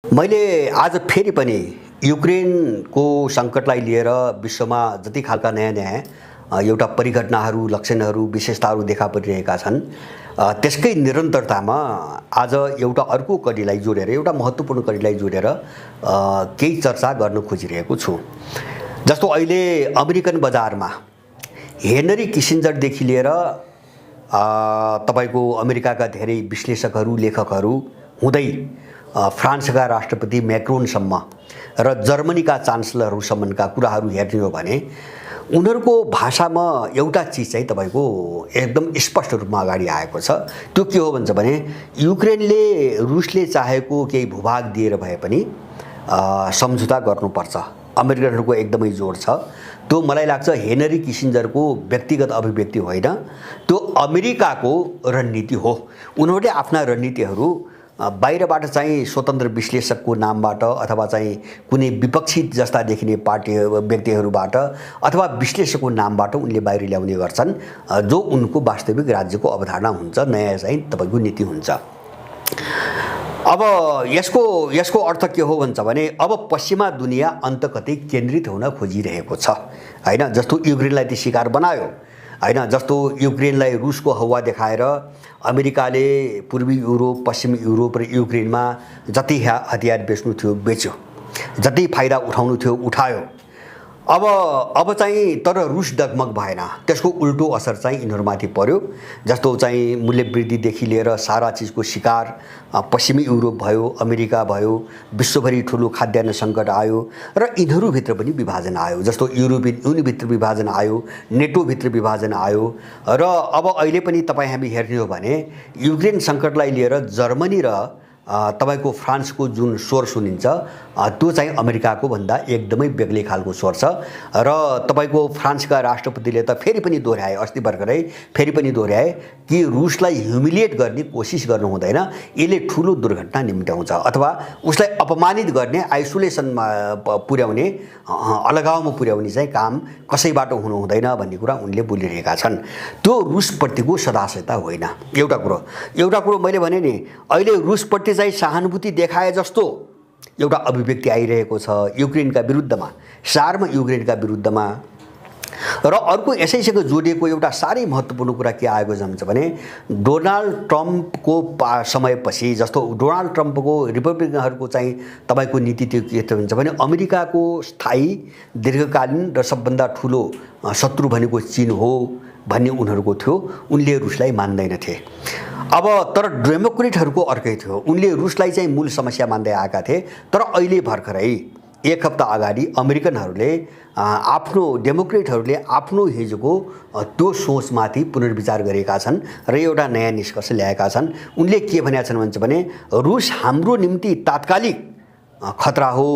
मैले आज फेरि पनि युक्रेनको सङ्कटलाई लिएर विश्वमा जति खालका नयाँ एउटा परिघटनाहरू, लक्षणहरू, विशेषताहरू देखा परिरहेका छन्, त्यसकै निरन्तरतामा आज एउटा अर्को कडीलाई जोडेर, एउटा महत्त्वपूर्ण कडीलाई जोडेर केही चर्चा गर्न खोजिरहेको छु। जस्तो अहिले अमेरिकन बजारमा हेनरी किसिन्जरदेखि लिएर तपाईको अमेरिकाका धेरै विश्लेषकहरू, लेखकहरू हुँदै फ्रान्सका राष्ट्रपति मैक्रोनसम्म र जर्मनीका चान्सलरहरूसम्मका कुराहरू हेर्ने हो भने उनीहरूको भाषामा एउटा चिज चाहिँ तपाईको एकदम स्पष्ट रूपमा अगाडि आएको छ। त्यो के हो भन्छ भने युक्रेनले रुसले चाहेको केही भूभाग दिएर भए पनि सम्झौता गर्नुपर्छ। अमेरिकनहरूको एकदमै जोड छ। त्यो मलाई लाग्छ हेनरी किसिन्जरको व्यक्तिगत अभिव्यक्ति होइन, त्यो अमेरिकाको रणनीति हो। उनीहरूले आफ्ना रणनीतिहरू बाहिरबाट चाहिँ स्वतन्त्र विश्लेषकको नामबाट अथवा चाहिँ कुनै विपक्षी जस्ता देखिने पार्टी व्यक्तिहरूबाट अथवा विश्लेषकको नामबाट उनले बाहिर ल्याउने गर्छन्, जो उनको वास्तविक राज्यको अवधारणा हुन्छ, नयाँ चाहिँ तपाईको नीति हुन्छ। अब यसको अर्थ के हो भन्छ भने अब पश्चिमा दुनिया अन्त कतै केन्द्रित हुन खोजिरहेको छ हैन। जस्तो युक्रेनलाई त शिकार बनायो हैन, जस्तो युक्रेनलाई रुसको हवा देखाएर अमेरिकाले पूर्वी युरोप, पश्चिमी युरोप र युक्रेनमा जति हतियार बेच्नु थियो बेच्यो, जति फाइदा उठाउनु थियो उठायो। अब चाहिँ तर रुस डगमग भएन, त्यसको उल्टो असर चाहिँ यिनीहरूमाथि पर्यो। जस्तो चाहिँ मूल्य वृद्धिदेखि लिएर सारा चिजको शिकार पश्चिमी युरोप भयो, अमेरिका भयो, विश्वभरि ठुलो खाद्यान्न सङ्कट आयो र यिनीहरूभित्र पनि विभाजन आयो। जस्तो युरोपियन युनियनभित्र विभाजन आयो, नेटोभित्र विभाजन आयो र अब अहिले पनि तपाईँ हामी हेर्ने हो भने युक्रेन सङ्कटलाई लिएर जर्मनी र तपाईको फ्रान्सको जुन स्वर सुनिन्छ त्यो चाहिँ अमेरिकाको भन्दा एकदमै बेग्लै खालको स्वर छ। र तपाईको फ्रान्सका राष्ट्रपतिले त फेरि पनि दोहोऱ्याए, अस्ति भर्खरै फेरि पनि दोहोऱ्याए कि रुसलाई ह्युमिलिएट गर्ने कोसिस गर्नु हुँदैन, यसले ठुलो दुर्घटना निम्त्याउँछ अथवा उसलाई अपमानित गर्ने, आइसोलेसनमा पुर्याउने, अलगावमा पुर्याउने चाहिँ काम कसैबाट हुनु हुँदैन भन्ने कुरा उनले बोलिरहेका छन्। त्यो रुसप्रतिको सदाशयता होइन। एउटा कुरो मैले भने नि, अहिले रुसप्रति चाहिँ सहानुभूति देखाए जस्तो एउटा अभिव्यक्ति आइरहेको छ युक्रेनका विरुद्धमा, सारमा युक्रेनका विरुद्धमा। र अर्को यसैसँग जोडिएको एउटा साह्रै महत्त्वपूर्ण कुरा के आएको छ भने डोनाल्ड ट्रम्पको समयपछि, जस्तो डोनाल्ड ट्रम्पको रिपब्लिकनहरूको चाहिँ तपाईको नीति त्यो के हुन्छ भने अमेरिकाको स्थायी दीर्घकालीन र सबभन्दा ठुलो शत्रु भनेको चीन हो भन्ने उनीहरूको थियो। उनले रुसलाई मान्दैनथे। अब तर डेमोक्रेटहरूको अर्कै थियो, उनले रुसलाई चाहिँ मूल समस्या मान्दै आएका थिए। तर अहिले भर्खरै एक हप्ता अगाडि अमेरिकनहरूले डेमोक्रेटहरूले आफ्नो हिजोको त्यो सोचमाथि पुनर्विचार गरेका छन् र एउटा नयाँ निष्कर्ष ल्याएका छन्। उनले के भनेका छन् भन्छ भने रुस हाम्रो निम्ति तात्कालिक खतरा हो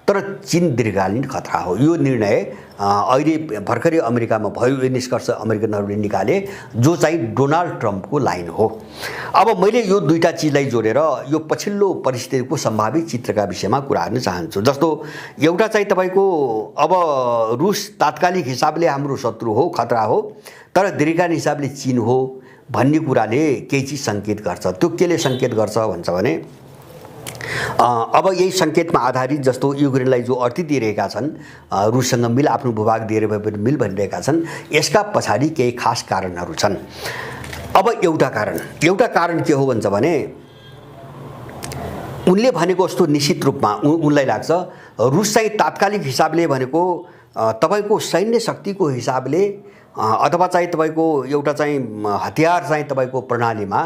तर चीन दीर्घकालीन खतरा हो। यो निर्णय अहिले भर्खरै अमेरिकामा भयो। यो निष्कर्ष अमेरिकनहरूले निकाले, जो चाहिँ डोनाल्ड ट्रम्पको लाइन हो। अब मैले यो दुईटा चिजलाई जोडेर यो पछिल्लो परिस्थितिको सम्भावित चित्रका विषयमा कुरा गर्न चाहन्छु। जस्तो एउटा चाहिँ तपाईको अब रुस तात्कालिक हिसाबले हाम्रो शत्रु हो, खतरा हो, तर दीर्घकालीन हिसाबले चीन हो भन्ने कुराले केही चिज सङ्केत गर्छ। त्यो केले सङ्केत गर्छ भन्छ भने अब यही सङ्केतमा आधारित जस्तो युक्रेनलाई जो अर्थी दिइरहेका छन्, रुससँग मिल, आफ्नो भूभाग दिएर भए पनि मिल भनिरहेका छन्, यसका पछाडि केही खास कारणहरू छन्। अब एउटा कारण के हो भन्छ भने उनले भनेको जस्तो निश्चित रूपमा उनलाई लाग्छ रुस चाहिँ तात्कालिक हिसाबले भनेको तपाईको सैन्य शक्तिको हिसाबले अथवा चाहिँ तपाईको एउटा चाहिँ हतियार चाहिँ तपाईको प्रणालीमा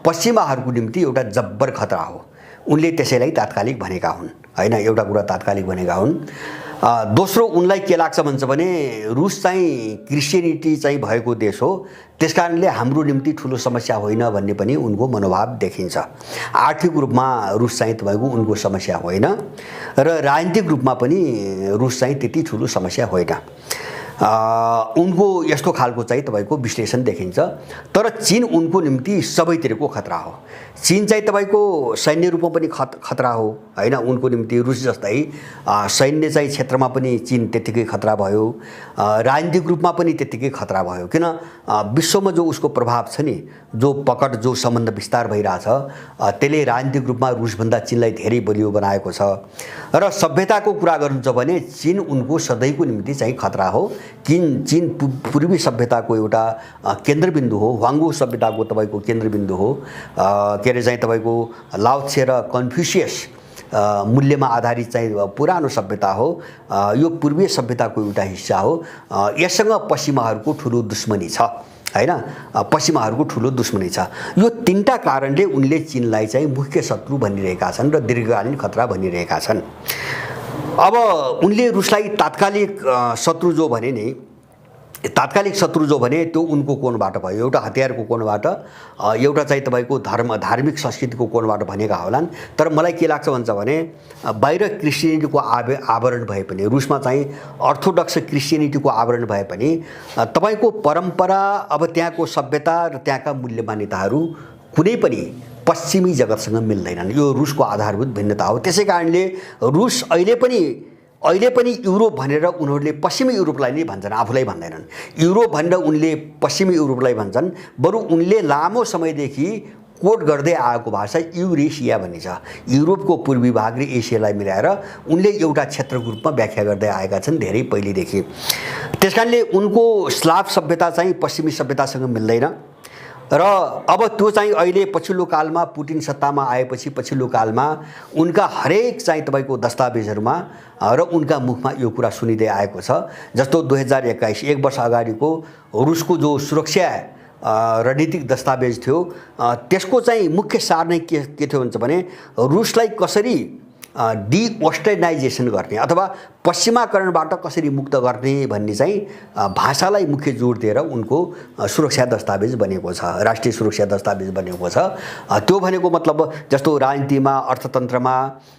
पश्चिमाहरूको निम्ति एउटा जब्बर खतरा हो। उनले त्यसैलाई तात्कालिक भनेका हुन् हैन। एउटा कुरा तात्कालिक भनेका हुन्। दोस्रो उनलाई के लाग्छ भन्छ भने रुस चाहिँ क्रिस्चियनिटी चाहिँ भएको देश हो, त्यसकारणले हाम्रो निम्ति ठुलो समस्या होइन भन्ने पनि उनको मनोभाव देखिन्छ। आर्थिक रूपमा रुस चाहिँ तपाईँको उनको समस्या होइन र राजनीतिक रूपमा पनि रुस चाहिँ त्यति ठुलो समस्या होइन। उनको यस्तो खालको चाहिँ तपाईको विश्लेषण देखिन्छ। तर चीन उनको निम्ति सबैतिरको खतरा हो। चीन चाहिँ तपाईको सैन्य रूपमा पनि खतरा हो हैन। उनको निम्ति रुस जस्तै सैन्य चाहिँ क्षेत्रमा पनि चीन त्यतिकै खतरा भयो, राजनीतिक रूपमा पनि त्यतिकै खतरा भयो। किन विश्वमा जो उसको प्रभाव छ नि, जो पकड, जो सम्बन्ध विस्तार भइरहेछ, त्यसले राजनीतिक रूपमा रुसभन्दा चीनलाई धेरै बलियो बनाएको छ। र सभ्यताको कुरा गर्नुहुन्छ भने चीन उनको सधैँको निम्ति चाहिँ खतरा हो। चीन पूर्वी सभ्यताको एउटा केन्द्रबिन्दु हो, ह्वाङ्गो सभ्यताको तपाईँको केन्द्रबिन्दु हो। के अरे चाहिँ तपाईँको लाओत्से र कन्फ्युसियस मूल्यमा आधारित चाहिँ पुरानो सभ्यता हो। यो पूर्वीय सभ्यताको एउटा हिस्सा हो। यससँग पश्चिमाहरूको ठुलो दुश्मनी छ हैन, पश्चिमाहरूको ठुलो दुश्मनी छ। यो तीनटा कारणले उनले चीनलाई चाहिँ मुख्य शत्रु भनिरहेका छन् र दीर्घकालीन खतरा भनिरहेका छन्। अब उनले रुसलाई तात्कालिक शत्रु जो भने नि, तात्कालिक शत्रु जो भने त्यो उनको कोणबाट भयो, एउटा हतियारको कोणबाट, एउटा चाहिँ तपाईँको धार्मिक संस्कृतिको कोणबाट भनेका होलान्। तर मलाई के लाग्छ भन्छ भने बाहिर क्रिस्चियनिटीको आवरण भए पनि, रुसमा चाहिँ अर्थोडक्स क्रिस्चियनिटीको आवरण भए पनि तपाईँको परम्परा, अब त्यहाँको सभ्यता र त्यहाँका मूल्य मान्यताहरू कुनै पनि पश्चिमी जगतसँग मिल्दैनन्। यो रुसको आधारभूत भिन्नता हो। त्यसै कारणले रुस अहिले पनि युरोप भनेर उनीहरूले पश्चिमी युरोपलाई नै भन्छन्, आफूलाई भन्दैनन्। युरोप भनेर उनले पश्चिमी युरोपलाई भन्छन्, बरु उनले लामो समयदेखि कोड गर्दै आएको भाषा युरेसिया भनिन्छ। युरोपको पूर्वी भाग र एसियालाई मिलाएर उनले एउटा क्षेत्रको रूपमा व्याख्या गर्दै आएका छन् धेरै पहिलेदेखि। त्यसकारणले उनको स्लाव सभ्यता चाहिँ पश्चिमी सभ्यतासँग मिल्दैन। र अब त्यो चाहिँ अहिले पछिल्लो कालमा पुटिन सत्तामा आएपछि पछिल्लो कालमा उनका हरेक चाहिँ तपाईँको दस्तावेजहरूमा र उनका मुखमा यो कुरा सुनिँदै आएको छ। जस्तो 2021 एक वर्ष अगाडिको रुसको जो सुरक्षा रणनीतिक दस्तावेज थियो, त्यसको चाहिँ मुख्य सार नै के थियो भन्छ भने रुसलाई कसरी डिवेस्टर्नाइजेसन गर्ने अथवा पश्चिमाकरणबाट कसरी मुक्त गर्ने भन्ने चाहिँ भाषालाई मुख्य जोड दिएर उनको सुरक्षा दस्तावेज बनेको छ, राष्ट्रिय सुरक्षा दस्तावेज बनेको छ। त्यो भनेको मतलब जस्तो राजनीतिमा, अर्थतन्त्रमा,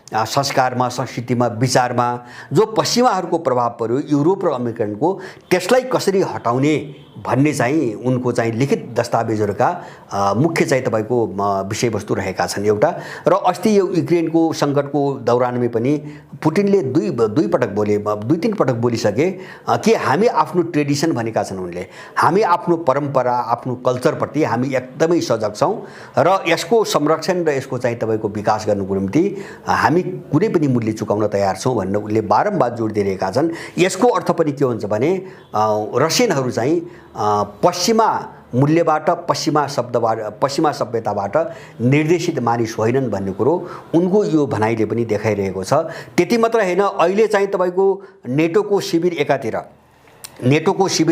संस्कारमा, संस्कृतिमा, विचारमा जो पश्चिमाहरूको प्रभाव पर्यो युरोप र अमेरिकनको, त्यसलाई कसरी हटाउने भन्ने चाहिँ उनको चाहिँ लिखित दस्तावेजहरूका मुख्य चाहिँ तपाईँको विषयवस्तु रहेका छन् एउटा। र अस्ति यो युक्रेनको सङ्कटको दौरानमै पनि पुटिनले दुई तीन पटक बोलिसके कि हामी आफ्नो ट्रेडिसन भनेका छन् उनले, हामी आफ्नो परम्परा, आफ्नो कल्चरप्रति हामी एकदमै सजग छौँ र यसको संरक्षण र यसको चाहिँ तपाईँको विकास गर्नुको निम्ति हामी कुनै पनि मूल्य चुकाउन तयार छौँ भनेर उनले बारम्बार जोड दिइरहेका छन्। यसको अर्थ पनि के हुन्छ भने रसियनहरू चाहिँ पश्चिमा मूल्यबाट, पश्चिमा सभ्यताबाट निर्देशित मानिस होइनन् भन्ने कुरो उनको यो भनाइले पनि देखाइरहेको छ। त्यति मात्र होइन, अहिले चाहिँ तपाईँको नेटोको शिविर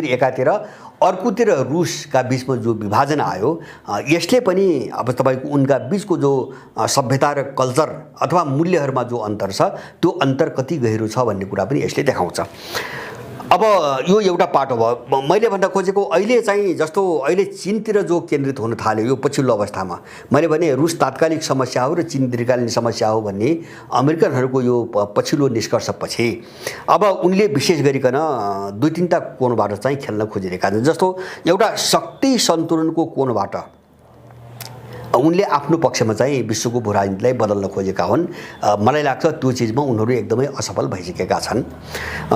एकातिर अर्कोतिर रुसका बिचमा जो विभाजन आयो, यसले पनि अब तपाईँको उनका बिचको जो सभ्यता र कल्चर अथवा मूल्यहरूमा जो अन्तर छ त्यो अन्तर कति गहिरो छ भन्ने कुरा पनि यसले देखाउँछ। अब यो एउटा पाटो भयो। मैले भन्न खोजेको अहिले चाहिँ जस्तो अहिले चीनतिर जो केन्द्रित हुन थाल्यो यो पछिल्लो अवस्थामा, मैले भने रुस तात्कालिक समस्या हो र चीन दीर्घकालीन समस्या हो भन्ने अमेरिकनहरूको यो पछिल्लो निष्कर्षपछि अब उनले विशेष गरिकन दुई तीनटा कोणबाट चाहिँ खेल्न खोजिरहेका छन्। जस्तो एउटा शक्ति सन्तुलनको कोणबाट उनले आफ्नो पक्षमा चाहिँ विश्वको भूराजनीतिलाई बदल्न खोजेका हुन्। मलाई लाग्छ त्यो चिजमा उनीहरू एकदमै असफल भइसकेका छन्।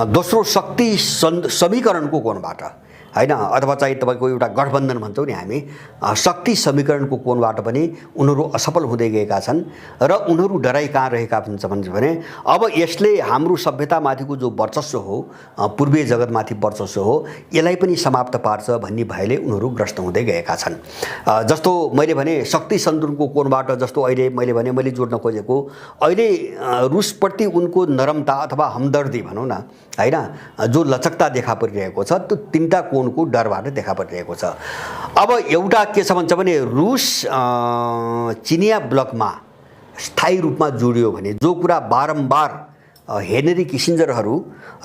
दोस्रो शक्ति समीकरणको कोणबाट हैन, अथवा चाहिँ तपाईँको एउटा गठबन्धन भन्छौँ नि हामी, शक्ति समीकरणको कोणबाट पनि उनीहरू असफल हुँदै गएका छन्। र उनीहरू डराइ कहाँ रहेका भन्छ भने अब यसले हाम्रो सभ्यतामाथिको जो वर्चस्व हो, पूर्वीय जगतमाथि वर्चस्व हो, यसलाई पनि समाप्त पार्छ भन्ने भयले उनीहरू ग्रस्त हुँदै गएका छन्। जस्तो मैले भने शक्ति सन्तुलनको कोणबाट, जस्तो अहिले मैले जोड्न खोजेको अहिले रुसप्रति उनको नरमता अथवा हमदर्दी भनौँ न हैन, जो लचकता देखा परिरहेको छ त्यो तीनटा कोणको डरबाट देखा परिरहेको छ। अब एउटा के छ भन्छ भने रुस चिनिया ब्लकमा स्थायी रूपमा जोडियो भने जो कुरा बारम्बार हेनरी किसिन्जरहरू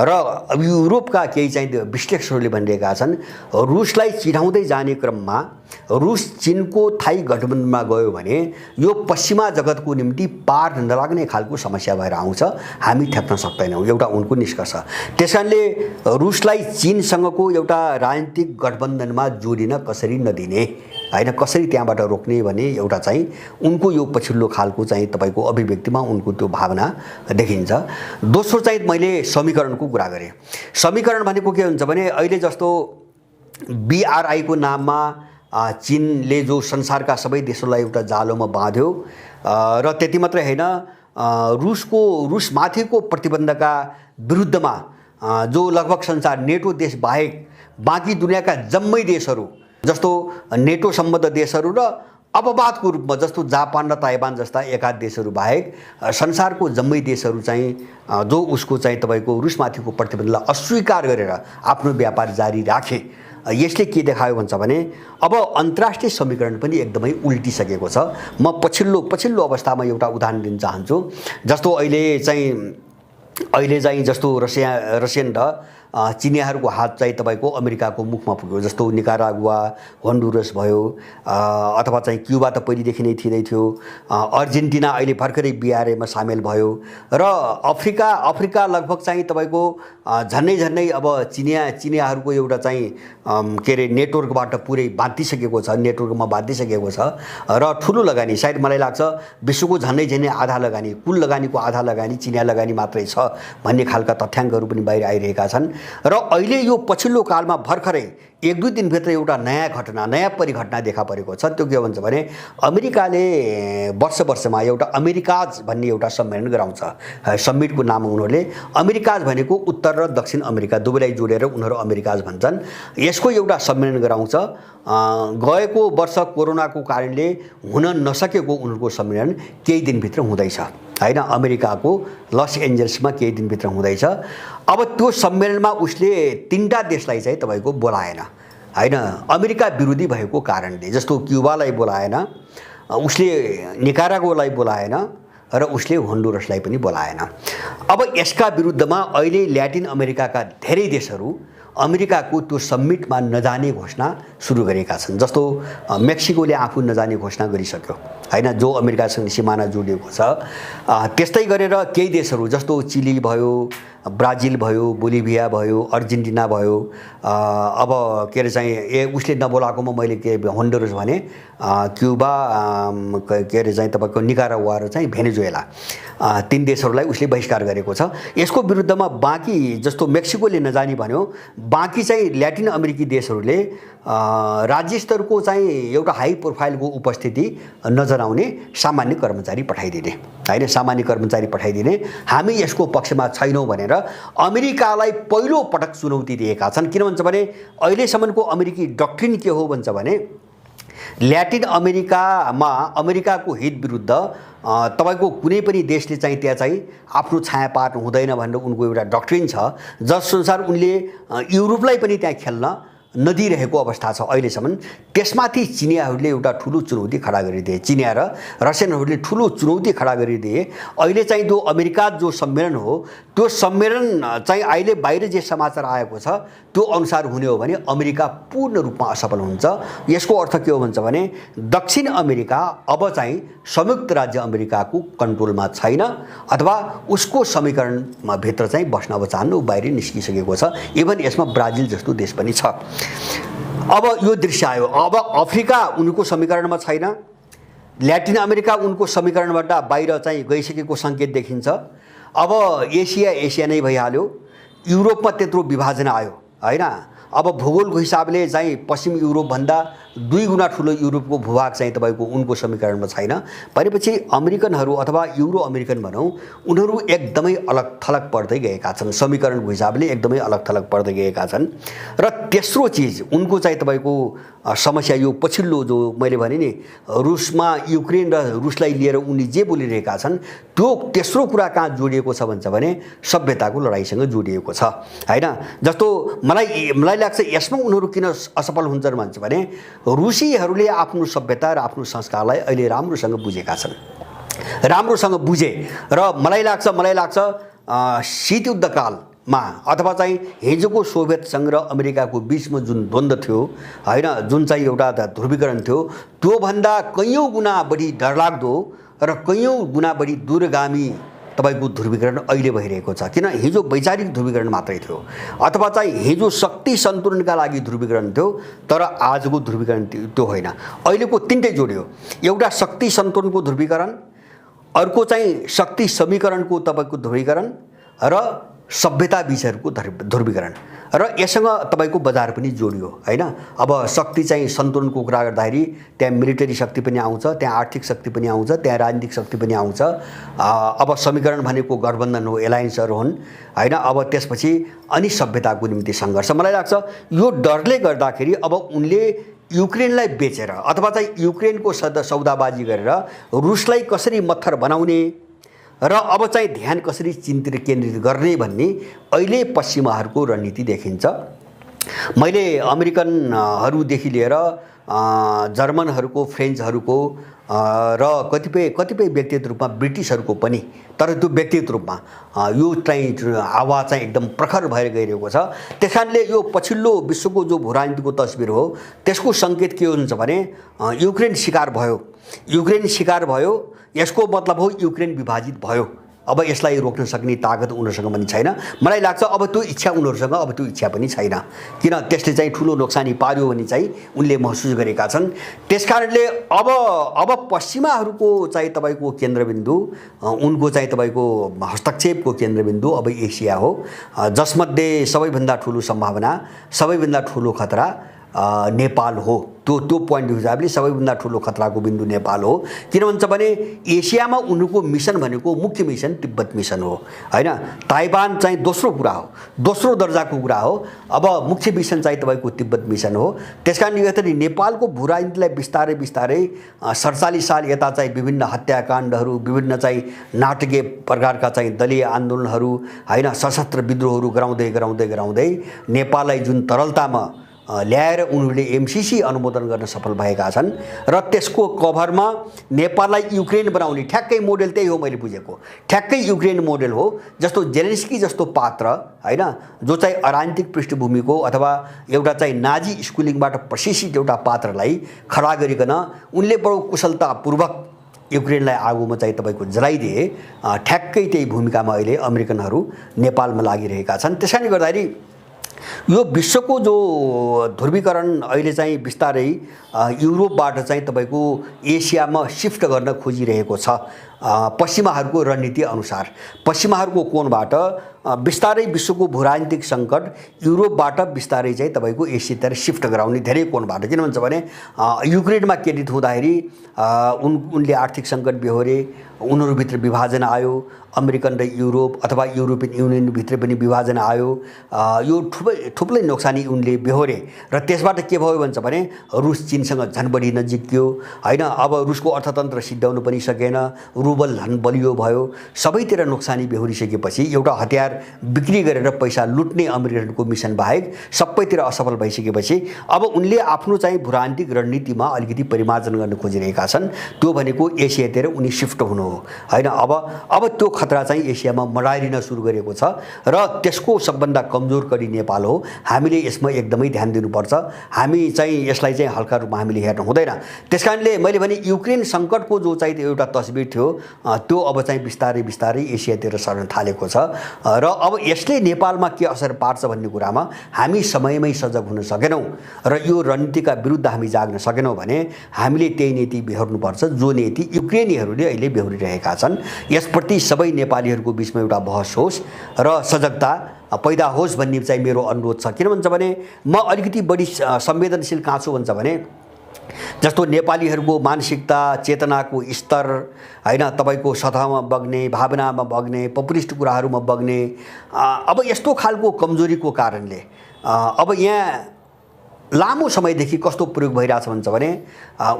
र युरोपका केही चाहिँ विश्लेषकहरूले भनिरहेका छन्, रुसलाई चिढाउँदै जाने क्रममा रुस चीनको थाई गठबन्धनमा गयो भने यो पश्चिमा जगतको निम्ति पार नलाग्ने खालको समस्या भएर आउँछ, हामी ठेक्न सक्दैनौँ, एउटा उनको निष्कर्ष। त्यसकारणले रुसलाई चीनसँगको एउटा राजनीतिक गठबन्धनमा जोडिन कसरी नदिने हैन कसरी त्यहाँबाट रोक्ने भने एउटा चाहिँ उनको यो पछिल्लो खालको चाहिँ तपाईको अभिव्यक्तिमा उनको त्यो भावना देखिन्छ। दोस्रो चाहिँ मैले समीकरणको कुरा गरेँ। समीकरण भनेको के हुन्छ भने अहिले जस्तो BRI को नाममा चीनले जो संसारका सबै देशहरूलाई एउटा जालोमा बाँध्यो र त्यति मात्रै हैन रुसमाथिको प्रतिबन्धका विरुद्धमा जो लगभग संसार नेटो देश बाहेक बाँकी दुनियाँका जम्मै देशहरू जस्तो नेटो सम्बद्ध देशहरू र अपवादको रूपमा जस्तो जापान र ताइवान जस्ता एकाध देशहरू बाहेक संसारको जम्मै देशहरू चाहिँ जो उसको चाहिँ तपाईको रुसमाथिको प्रतिबन्धलाई अस्वीकार गरेर आफ्नो व्यापार जारी राखे। यसले के देखायो भन्छ भने अब अन्तर्राष्ट्रिय समीकरण पनि एकदमै उल्टिसकेको छ। म पछिल्लो अवस्थामा एउटा उदाहरण दिन चाहन्छु। जस्तो अहिले चाहिँ जस्तो रसियन र चिनियाहरूको हात चाहिँ तपाईको अमेरिकाको मुखमा पुग्यो। जस्तो निकारागुआ, होन्डुरस भयो अथवा चाहिँ क्युबा त पहिलेदेखि नै थिँदै थियो। अर्जेन्टिना अहिले भर्खरै BRI मा सामेल भयो र अफ्रिका लगभग चाहिँ तपाईको झन्नै अब चिनियाहरूको एउटा चाहिँ के अरे नेटवर्कबाट पुरै बाँधिसकेको छ, नेटवर्कमा बाँधिसकेको छ र ठुलो लगानी सायद मलाई लाग्छ विश्वको झन्नै आधा लगानी, कुल लगानीको आधा लगानी चिनिया लगानी मात्रै छ भन्ने खालका तथ्याङ्कहरू पनि बाहिर आइरहेका छन्। र अहिले यो पछिल्लो कालमा भर्खरै 1-2 दिनभित्र एउटा नयाँ परिघटना देखा परेको छ। त्यो के भन्छ भने अमेरिकाले वर्षमा एउटा अमेरिकाज भन्ने एउटा सम्मेलन गराउँछ। समिटको नाम उनीहरूले अमेरिकाज भनेको उत्तर र दक्षिण अमेरिका दुवैलाई जोडेर उनीहरू अमेरिकाज भन्छन्। यसको एउटा सम्मेलन गराउँछ। गएको वर्ष कोरोनाको कारणले हुन नसकेको उनीहरूको सम्मेलन केही दिनभित्र हुँदैछ हैन। अमेरिकाको लस एन्जल्समा केही दिनभित्र हुँदैछ। अब त्यो सम्मेलनमा उसले 3टा देशलाई चाहिँ तपाईको बोलाएन हैन, अमेरिका विरोधी भएको कारणले। जस्तो क्युबालाई बोलाएन, उसले निकारागुआलाई बोलाएन र उसले होन्डुरसलाई पनि बोलाएन। अब यसका विरुद्धमा अहिले ल्याटिन अमेरिकाका धेरै देशहरू अमेरिकाको त्यो समिटमा नजाने घोषणा सुरु गरेका छन्। जस्तो मेक्सिकोले आफू नजाने घोषणा गरिसक्यो हैन, जो अमेरिकासँग सिमाना जोडिएको छ। त्यस्तै गरेर केही देशहरू जस्तो चिली भयो, ब्राजिल भयो, बोलिभिया भयो, अर्जेन्टिना भयो, अब के अरे चाहिँ उसले नबोलाएकोमा मैले के होन्डुरस भने, क्युबा के अरे चाहिँ तपाईँको निकारागुआ र चाहिँ भेनेजुएला 3 देशहरूलाई उसले बहिष्कार गरेको छ। यसको विरुद्धमा बाँकी जस्तो मेक्सिकोले नजाने भन्यो, बाँकी चाहिँ ल्याटिन अमेरिकी देशहरूले राज्य स्तरको चाहिँ एउटा हाई प्रोफाइलको उपस्थिति नजनाउने सामान्य कर्मचारी पठाइदिने हैन, सामान्य कर्मचारी पठाइदिने। हामी यसको पक्षमा छैनौँ भनेर अमेरिकालाई पहिलो पटक चुनौती दिएका छन्। किन भन्छ भने अहिलेसम्मको अमेरिकी डक्ट्रिन के हो भन्छ भने ल्याटिन अमेरिकामा अमेरिकाको हित विरुद्ध तपाईको कुनै पनि देशले चाहिँ त्यहाँ चाहिँ आफ्नो छाया पार्नु हुँदैन भनेर उनको एउटा डक्ट्रिन छ, जसअनुसार उनले युरोपलाई पनि त्यहाँ खेल्न नदिइरहेको अवस्था छ अहिलेसम्म। त्यसमाथि चिनियाहरूले एउटा ठुलो चुनौती खडा गरिदिए, चिनिया र रसियनहरूले ठुलो चुनौती खडा गरिदिए। अहिले चाहिँ जो अमेरिका जो सम्मेलन हो त्यो सम्मेलन चाहिँ अहिले बाहिर जे समाचार आएको छ त्यो अनुसार हुने हो भने अमेरिका पूर्ण रूपमा असफल हुन्छ। यसको अर्थ के हो भन्छ भने दक्षिण अमेरिका अब चाहिँ संयुक्त राज्य अमेरिकाको कन्ट्रोलमा छैन अथवा उसको समीकरणमा भित्र चाहिँ बस्न अब चाहनु बाहिर निस्किसकेको छ। इभन यसमा ब्राजिल जस्तो देश पनि छ। अब यो दृश्य आयो। अब अफ्रिका उनको समीकरणमा छैन, ल्याटिन अमेरिका उनको समीकरणबाट बाहिर चाहिँ गइसकेको सङ्केत देखिन्छ। अब एसिया नै भइहाल्यो। युरोपमा त्यत्रो विभाजन आयो हैन। अब भूगोलको हिसाबले चाहिँ पश्चिम युरोपभन्दा 2 गुणा ठुलो युरोपको भूभाग चाहिँ तपाईको उनको समीकरणमा छैन भनेपछि अमेरिकनहरू अथवा युरो अमेरिकन भनौँ उनीहरू एकदमै अलग थलग पर्दै गएका छन्, समीकरणको हिसाबले एकदमै अलग थलग पर्दै गएका छन्। र तेस्रो चिज उनको चाहिँ तपाईको समस्या यो पछिल्लो जो मैले भने नि रुसमा युक्रेन र रुसलाई लिएर उनी जे बोलिरहेका छन् त्यो तेस्रो कुरा कहाँ जोडिएको छ भन्छ भने सभ्यताको लडाइँसँग जोडिएको छ हैन। जस्तो मलाई लाग्छ यसमा उनीहरू किन असफल हुन्छन् भन्छ भने रुसीहरूले आफ्नो सभ्यता र आफ्नो संस्कारलाई अहिले राम्रोसँग बुझेका छन्, राम्रोसँग बुझे। र मलाई लाग्छ शीतयुद्धकालमा अथवा चाहिँ हिजोको सोभियत सङ्घ र अमेरिकाको बीचमा जुन द्वन्द्व थियो हैन, जुन चाहिँ एउटा ध्रुवीकरण थियो त्योभन्दा कैयौँ गुणा बढी डरलाग्दो र कैयौँ गुणा बढी दूरगामी तपाईको ध्रुवीकरण अहिले भइरहेको छ। किन हिजो वैचारिक ध्रुवीकरण मात्रै थियो, अथवा चाहिँ हिजो शक्ति सन्तुलनका लागि ध्रुवीकरण थियो, तर आजको ध्रुवीकरण त्यो होइन। अहिलेको तिनटै जोडियो, एउटा शक्ति सन्तुलनको ध्रुवीकरण, अर्को चाहिँ शक्ति समीकरणको तपाईँको ध्रुवीकरण र सभ्यता बीचहरूको ध्रुवीकरण, र यससँग तपाईँको बजार पनि जोडियो होइन। अब शक्ति चाहिँ सन्तुलनको कुरा गर्दाखेरि त्यहाँ मिलिटरी शक्ति पनि आउँछ, त्यहाँ आर्थिक शक्ति पनि आउँछ, त्यहाँ राजनीतिक शक्ति पनि आउँछ। अब समीकरण भनेको गठबन्धन हो, एलायन्सहरू हुन् होइन। अब त्यसपछि अनि सभ्यताको निम्ति सङ्घर्ष। मलाई लाग्छ यो डरले गर्दाखेरि अब उनले युक्रेनलाई बेचेर अथवा चाहिँ युक्रेनको सौदाबाजी गरेर रुसलाई कसरी मत्थर बनाउने र अब चाहिँ ध्यान कसरी चिनतिर केन्द्रित गर्ने भन्ने अहिले पश्चिमाहरूको रणनीति देखिन्छ। मैले अमेरिकनहरूदेखि लिएर जर्मनहरूको, फ्रेन्चहरूको र कतिपय व्यक्तिगत रूपमा ब्रिटिसहरूको पनि, तर त्यो व्यक्तिगत रूपमा यो चाहिँ आवाज चाहिँ एकदम प्रखर भएर गइरहेको छ। त्यस कारणले यो पछिल्लो विश्वको जो भूराजनीतिको तस्बिर हो त्यसको सङ्केत के हुन्छ भने युक्रेन शिकार भयो, युक्रेन शिकार भयो, यसको मतलब हो युक्रेन विभाजित भयो। अब यसलाई रोक्न सक्ने ताकत उनीहरूसँग पनि छैन। मलाई लाग्छ अब त्यो इच्छा उनीहरूसँग अब त्यो इच्छा पनि छैन, किन त्यसले चाहिँ ठुलो नोक्सानी पार्यो भने चाहिँ उनले महसुस गरेका छन्। त्यसकारणले अब पश्चिमाहरूको चाहिँ तपाईँको केन्द्रबिन्दु, उनको चाहिँ तपाईँको हस्तक्षेपको केन्द्रबिन्दु अब एसिया हो, जसमध्ये सबैभन्दा ठुलो सम्भावना, सबैभन्दा ठुलो खतरा नेपाल हो। त्यो पोइन्ट हिसाबले सबैभन्दा ठुलो खतराको बिन्दु नेपाल हो। किन भन्छ भने एसियामा उनीहरूको मिसन भनेको मुख्य मिसन तिब्बत मिसन हो होइन। ताइवान चाहिँ दोस्रो कुरा हो, दोस्रो दर्जाको कुरा हो। अब मुख्य मिसन चाहिँ तपाईँको तिब्बत मिसन हो। त्यस कारणले गर्दाखेरि नेपालको भूराजनीतिलाई बिस्तारै बिस्तारै 47 साल यता चाहिँ विभिन्न हत्याकाण्डहरू, विभिन्न चाहिँ नाटकीय प्रकारका चाहिँ दलीय आन्दोलनहरू होइन, सशस्त्र विद्रोहहरू गराउँदै नेपाललाई जुन तरलतामा ल्याएर उनीहरूले एमसिसी अनुमोदन गर्न सफल भएका छन्। र त्यसको कभरमा नेपाललाई युक्रेन बनाउने ठ्याक्कै मोडेल त्यही हो, मैले बुझेको ठ्याक्कै युक्रेन मोडेल हो। जस्तो जेलेन्स्की जस्तो पात्र होइन, जो चाहिँ अराजनीतिक पृष्ठभूमिको अथवा एउटा चाहिँ नाजी स्कुलिङबाट प्रशिक्षित एउटा पात्रलाई खडा गरिकन उनले बडो कुशलतापूर्वक युक्रेनलाई आगोमा चाहिँ तपाईँको जलाइदिए। ठ्याक्कै त्यही भूमिकामा अहिले अमेरिकनहरू नेपालमा लागिरहेका छन्। त्यस कारणले गर्दाखेरि यो विश्वको जो ध्रुवीकरण अहिले चाहिँ बिस्तारै युरोपबाट चाहिँ तपाईँको एसियामा शिफ्ट गर्न खोजिरहेको छ। पश्चिमाहरूको रणनीति अनुसार, पश्चिमाहरूको कोणबाट बिस्तारै विश्वको भूराजनीतिक सङ्कट युरोपबाट बिस्तारै चाहिँ तपाईँको एसियातिर शिफ्ट गराउने धेरै कोणबाट। किन भन्छ भने युक्रेनमा केन्द्रित हुँदाखेरि उनले आर्थिक सङ्कट बेहोरे, उनीहरूभित्र विभाजन आयो, अमेरिकन र युरोप अथवा युरोपियन युनियनभित्र पनि विभाजन आयो। यो थुप्रै नोक्सानी उनले बेहोरे र त्यसबाट के भयो भन्छ भने रुस चीनसँग झन् बढी नजिकियो होइन। अब रुसको अर्थतन्त्र सिद्ध्याउनु पनि सकेन, रुबल झन् बलियो भयो। सबैतिर नोक्सानी बेहोरिसकेपछि एउटा हतियार बिक्री गरेर पैसा लुट्ने अमेरिकनको मिसन बाहेक सबैतिर असफल भइसकेपछि अब उनले आफ्नो चाहिँ भूराजनीतिक रणनीतिमा अलिकति परिमार्जन गर्न खोजिरहेका छन्। त्यो भनेको एसियातिर उनी शिफ्ट हुनु हो होइन। अब त्यो खतरा चाहिँ एसियामा मडारिन सुरु गरेको छ र त्यसको सबभन्दा कमजोर कडी नेपाल हो। हामीले यसमा एकदमै ध्यान दिनुपर्छ। हामी चाहिँ यसलाई चाहिँ हल्का रूपमा हामीले हेर्नु हुँदैन। त्यसकारणले मैले भने युक्रेन सङ्कटको जो चाहिँ एउटा तस्बिर थियो त्यो अब चाहिँ बिस्तारै एसियातिर सर्न थालेको छ र अब यसले नेपालमा के असर पार्छ भन्ने कुरामा हामी समयमै सजग हुन सकेनौँ र यो रणनीतिका विरुद्ध हामी जाग्न सकेनौँ भने हामीले त्यही नीति बेहोर्नुपर्छ जो नीति युक्रेनीहरूले अहिले बेहोरिरहेका छन्। यसप्रति सबै नेपालीहरूको बिचमा एउटा बहस होस् र सजगता पैदा होस् भन्ने चाहिँ मेरो अनुरोध छ। किन भन्छ भने म अलिकति बढी संवेदनशील कहाँ छु भन्छ भने जस्तो नेपालीहरूको मानसिकता, चेतनाको स्तर होइन, तपाईँको सतहमा बग्ने, भावनामा बग्ने, पपुलिस्ट कुराहरूमा बग्ने, अब यस्तो खालको कमजोरीको कारणले अब यहाँ लामो समयदेखि कस्तो प्रयोग भइरहेछ भन्छ भने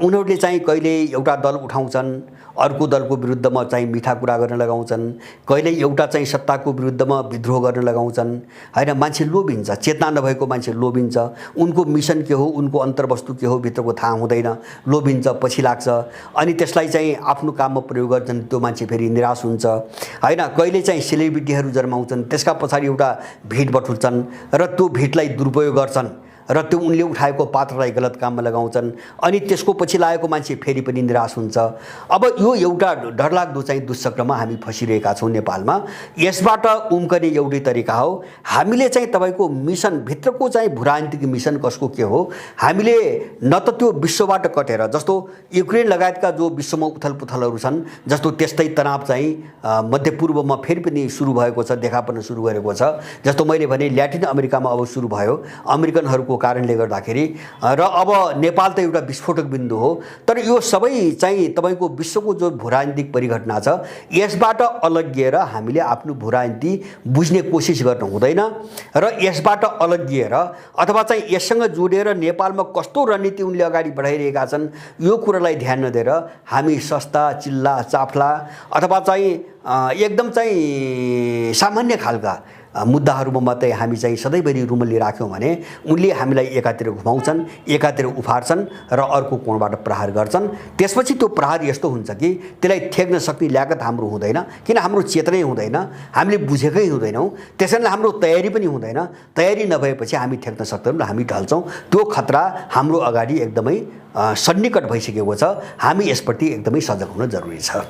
उनीहरूले चाहिँ कहिले एउटा दल उठाउँछन्, अर्को दलको विरुद्धमा चाहिँ मिठा कुरा गर्न लगाउँछन्, कहिले एउटा चाहिँ सत्ताको विरुद्धमा विद्रोह गर्न लगाउँछन् होइन। मान्छे लोभिन्छ, चेतना नभएको मान्छे लोभिन्छ, उनको मिसन के हो, उनको अन्तर्वस्तु के हो भित्रको थाहा हुँदैन, लोभिन्छ, पछि लाग्छ, अनि त्यसलाई चाहिँ आफ्नो काममा प्रयोग गर्छन्। त्यो मान्छे फेरि निराश हुन्छ होइन। कहिले चाहिँ सेलिब्रिटीहरू जन्माउँछन्, त्यसका पछाडि एउटा भिड बटुल्छन् र त्यो भिडलाई दुरुपयोग गर्छन् र त्यो उनले उठाएको पात्रलाई गलत काममा लगाउँछन् अनि त्यसको पछि लागेको मान्छे फेरि पनि निराश हुन्छ। अब यो एउटा डरलाग्दो चाहिँ दुष्चक्रमा हामी फसिरहेका छौँ नेपालमा। यसबाट उम्कने एउटै तरिका हो, हामीले चाहिँ तपाईँको मिसनभित्रको चाहिँ भूराजनीतिक मिसन कसको के हो, हामीले न त त्यो विश्वबाट कटेर, जस्तो युक्रेन लगायतका जो विश्वमा उथलपुथलहरू छन्, जस्तो त्यस्तै तनाव चाहिँ मध्यपूर्वमा फेरि पनि सुरु भएको छ, देखा पर्न सुरु गरेको छ। जस्तो मैले भने ल्याटिन अमेरिकामा अब सुरु भयो अमेरिकनहरूको कारणले गर्दाखेरि, र अब नेपाल त एउटा विस्फोटक बिन्दु हो। तर यो सबै चाहिँ तपाईँको विश्वको जो भूराजनीतिक परिघटना छ, यसबाट अलग्गिएर हामीले आफ्नो भूराजनीति बुझ्ने कोसिस गर्नु हुँदैन र यसबाट अलग्गिएर अथवा चाहिँ यससँग जोडेर नेपालमा कस्तो रणनीति उनले अगाडि बढाइरहेका छन् यो कुरालाई ध्यान नदिएर हामी सस्ता चिल्ला चाफ्ला अथवा चाहिँ एकदम चाहिँ सामान्य खालका मुद्दाहरूमा मात्रै हामी चाहिँ सधैँभरि रुमल्ली राख्यौँ भने उनले हामीलाई एकातिर घुमाउँछन्, एकातिर उफार्छन् र अर्को कोणबाट प्रहार गर्छन्। त्यसपछि त्यो प्रहार यस्तो हुन्छ कि त्यसलाई थेक्न सक्ने ल्याकत हाम्रो हुँदैन, किन हाम्रो चेतनै हुँदैन, हामीले बुझेकै हुँदैनौँ, त्यसैले हाम्रो तयारी पनि हुँदैन। तयारी नभएपछि हामी थेक्न सक्दैनौँ र हामी ढल्छौँ। त्यो खतरा हाम्रो अगाडि एकदमै सन्निकट भइसकेको छ। हामी यसप्रति एकदमै सजग हुन जरुरी छ।